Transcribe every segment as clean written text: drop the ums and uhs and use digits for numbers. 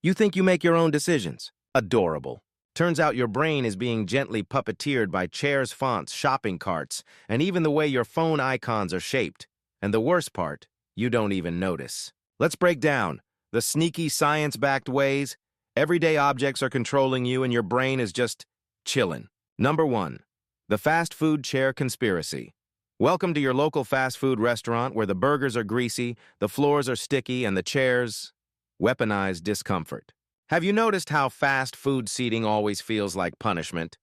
You think you make your own decisions? Adorable. Turns out your brain is being gently puppeteered by chairs, fonts, shopping carts, and even the way your phone icons are shaped. And the worst part, you don't even notice. Let's break down the sneaky science-backed ways. Everyday objects are controlling you and your brain is just chillin'. Number 1. The fast food chair conspiracy. Welcome to your local fast food restaurant where the burgers are greasy, the floors are sticky, and the chairs weaponize discomfort. Have you noticed how fast food seating always feels like punishment?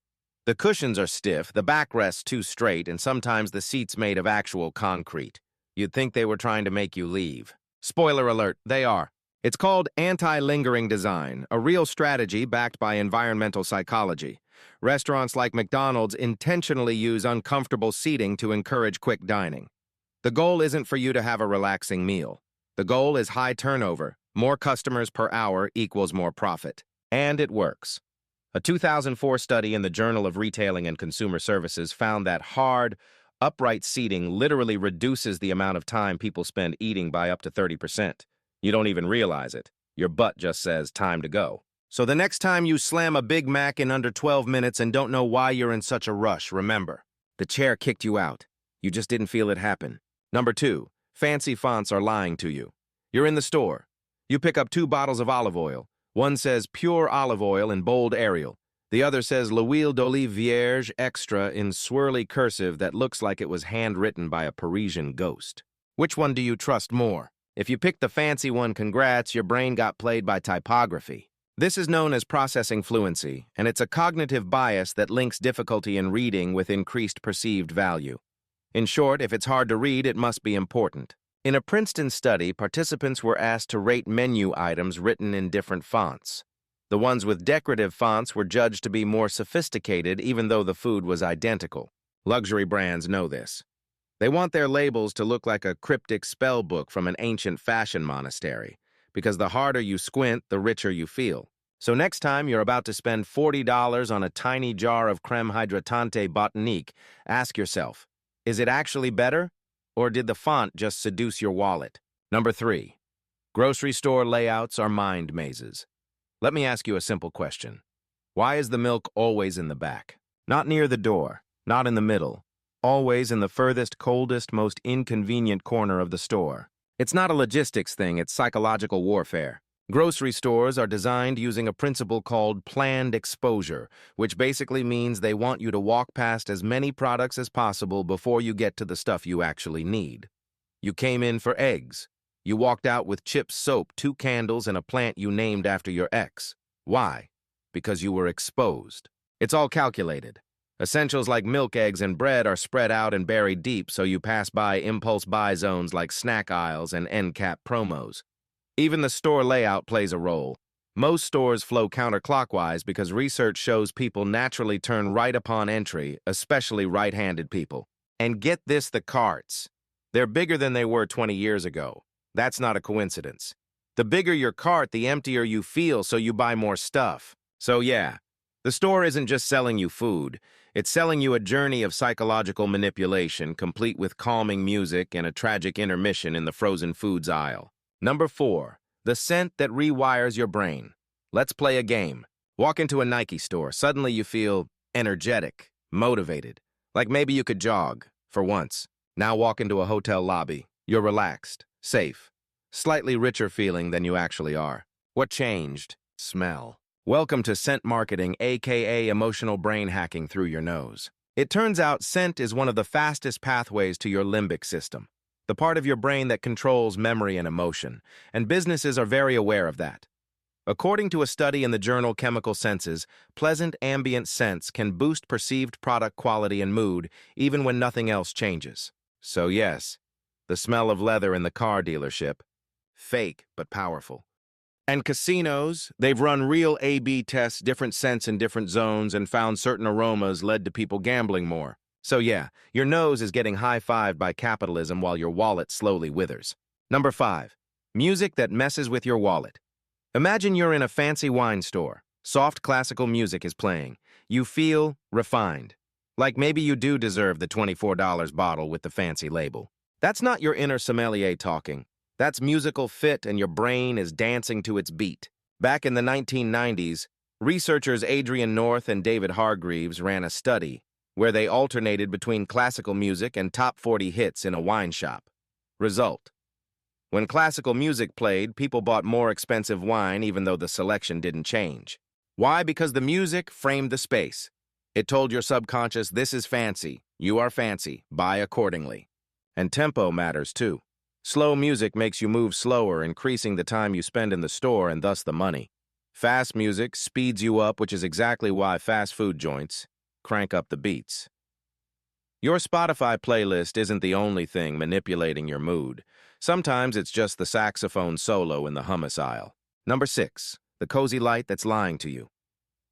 The cushions are stiff, the backrest's too straight, and sometimes the seat's made of actual concrete. You'd think they were trying to make you leave. Spoiler alert, they are. It's called anti-lingering design, a real strategy backed by environmental psychology. Restaurants like McDonald's intentionally use uncomfortable seating to encourage quick dining. The goal isn't for you to have a relaxing meal. The goal is high turnover. More customers per hour equals more profit. And it works. A 2004 study in the Journal of Retailing and Consumer Services found that hard, upright seating literally reduces the amount of time people spend eating by up to 30%. You don't even realize it. Your butt just says, time to go. So the next time you slam a Big Mac in under 12 minutes and don't know why you're in such a rush, remember, the chair kicked you out. You just didn't feel it happen. Number 2, fancy fonts are lying to you. You're in the store. You pick up 2 bottles of olive oil. One says pure olive oil in bold Arial. The other says l'huile d'olive vierge extra in swirly cursive that looks like it was handwritten by a Parisian ghost. Which one do you trust more? If you picked the fancy one, congrats, your brain got played by typography. This is known as processing fluency, and it's a cognitive bias that links difficulty in reading with increased perceived value. In short, if it's hard to read, it must be important. In a Princeton study, participants were asked to rate menu items written in different fonts. The ones with decorative fonts were judged to be more sophisticated even though the food was identical. Luxury brands know this. They want their labels to look like a cryptic spell book from an ancient fashion monastery, because the harder you squint, the richer you feel. So next time you're about to spend $40 on a tiny jar of creme hydratante botanique, ask yourself, is it actually better? Or did the font just seduce your wallet? Number 3. Grocery store layouts are mind mazes. Let me ask you a simple question. Why is the milk always in the back? Not near the door, not in the middle, always in the furthest, coldest, most inconvenient corner of the store. It's not a logistics thing, it's psychological warfare. Grocery stores are designed using a principle called planned exposure, which basically means they want you to walk past as many products as possible before you get to the stuff you actually need. You came in for eggs. You walked out with chips, soap, 2 candles, and a plant you named after your ex. Why? Because you were exposed. It's all calculated. Essentials like milk, eggs, and bread are spread out and buried deep, so you pass by impulse buy zones like snack aisles and end cap promos. Even the store layout plays a role. Most stores flow counterclockwise because research shows people naturally turn right upon entry, especially right-handed people. And get this, the carts. They're bigger than they were 20 years ago. That's not a coincidence. The bigger your cart, the emptier you feel, so you buy more stuff. So yeah, the store isn't just selling you food. It's selling you a journey of psychological manipulation, complete with calming music and a tragic intermission in the frozen foods aisle. Number 4, the scent that rewires your brain. Let's play a game. Walk into a Nike store. Suddenly you feel energetic, motivated, like maybe you could jog, for once. Now walk into a hotel lobby. You're relaxed, safe, slightly richer feeling than you actually are. What changed? Smell. Welcome to scent marketing, aka emotional brain hacking through your nose. It turns out scent is one of the fastest pathways to your limbic system, the part of your brain that controls memory and emotion, and businesses are very aware of that. According to a study in the journal Chemical Senses, pleasant ambient scents can boost perceived product quality and mood even when nothing else changes. So yes, the smell of leather in the car dealership, fake but powerful. And casinos, they've run real A/B tests, different scents in different zones, and found certain aromas led to people gambling more. So yeah, your nose is getting high-fived by capitalism while your wallet slowly withers. Number 5, music that messes with your wallet. Imagine you're in a fancy wine store. Soft classical music is playing. You feel refined. Like maybe you do deserve the $24 bottle with the fancy label. That's not your inner sommelier talking. That's musical fit and your brain is dancing to its beat. Back in the 1990s, researchers Adrian North and David Hargreaves ran a study where they alternated between classical music and top 40 hits in a wine shop. Result: when classical music played, people bought more expensive wine even though the selection didn't change. Why? Because the music framed the space. It told your subconscious, this is fancy, you are fancy, buy accordingly. And tempo matters too. Slow music makes you move slower, increasing the time you spend in the store and thus the money. Fast music speeds you up, which is exactly why fast food joints crank up the beats. Your Spotify playlist isn't the only thing manipulating your mood. Sometimes it's just the saxophone solo in the hummus aisle. Number 6, the cozy light that's lying to you.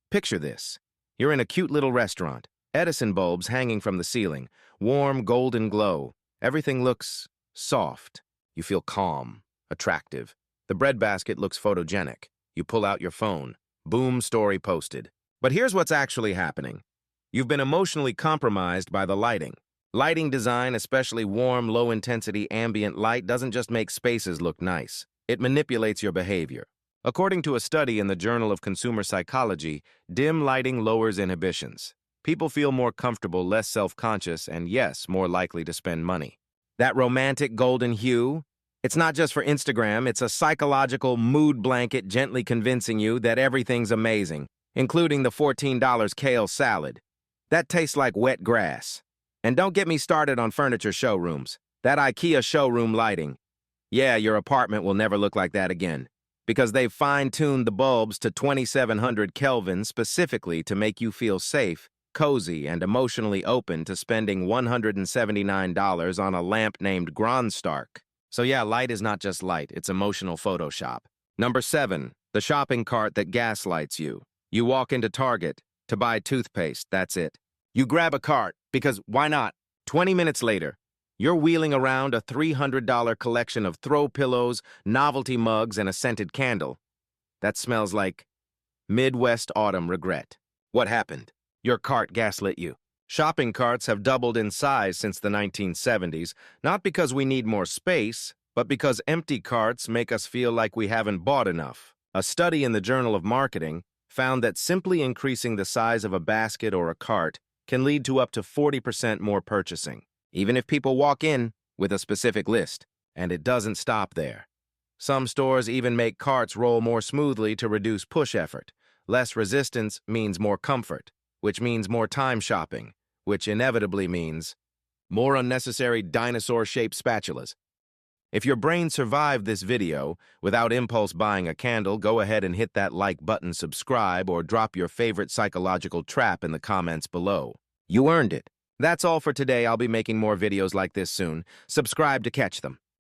Picture this. You're in a cute little restaurant. Edison bulbs hanging from the ceiling. Warm, golden glow. Everything looks soft. You feel calm, attractive. The breadbasket looks photogenic. You pull out your phone. Boom, story posted. But here's what's actually happening. You've been emotionally compromised by the lighting. Lighting design, especially warm, low-intensity ambient light, doesn't just make spaces look nice. It manipulates your behavior. According to a study in the Journal of Consumer Psychology, dim lighting lowers inhibitions. People feel more comfortable, less self-conscious, and yes, more likely to spend money. That romantic golden hue, it's not just for Instagram, it's a psychological mood blanket gently convincing you that everything's amazing, including the $14 kale salad. That tastes like wet grass. And don't get me started on furniture showrooms. That IKEA showroom lighting. Yeah, your apartment will never look like that again, because they've fine-tuned the bulbs to 2700 Kelvin specifically to make you feel safe, cozy, and emotionally open to spending $179 on a lamp named Gronstark. So yeah, light is not just light, it's emotional Photoshop. Number 7, the shopping cart that gaslights you. You walk into Target to buy toothpaste, that's it. You grab a cart, because why not? 20 minutes later, you're wheeling around a $300 collection of throw pillows, novelty mugs, and a scented candle. That smells like Midwest autumn regret. What happened? Your cart gaslit you. Shopping carts have doubled in size since the 1970s, not because we need more space, but because empty carts make us feel like we haven't bought enough. A study in the Journal of Marketing found that simply increasing the size of a basket or a cart can lead to up to 40% more purchasing, even if people walk in with a specific list. And it doesn't stop there. Some stores even make carts roll more smoothly to reduce push effort. Less resistance means more comfort, which means more time shopping, which inevitably means more unnecessary dinosaur-shaped spatulas. If your brain survived this video without impulse buying a candle, go ahead and hit that like button, subscribe, or drop your favorite psychological trap in the comments below. You earned it. That's all for today. I'll be making more videos like this soon. Subscribe to catch them.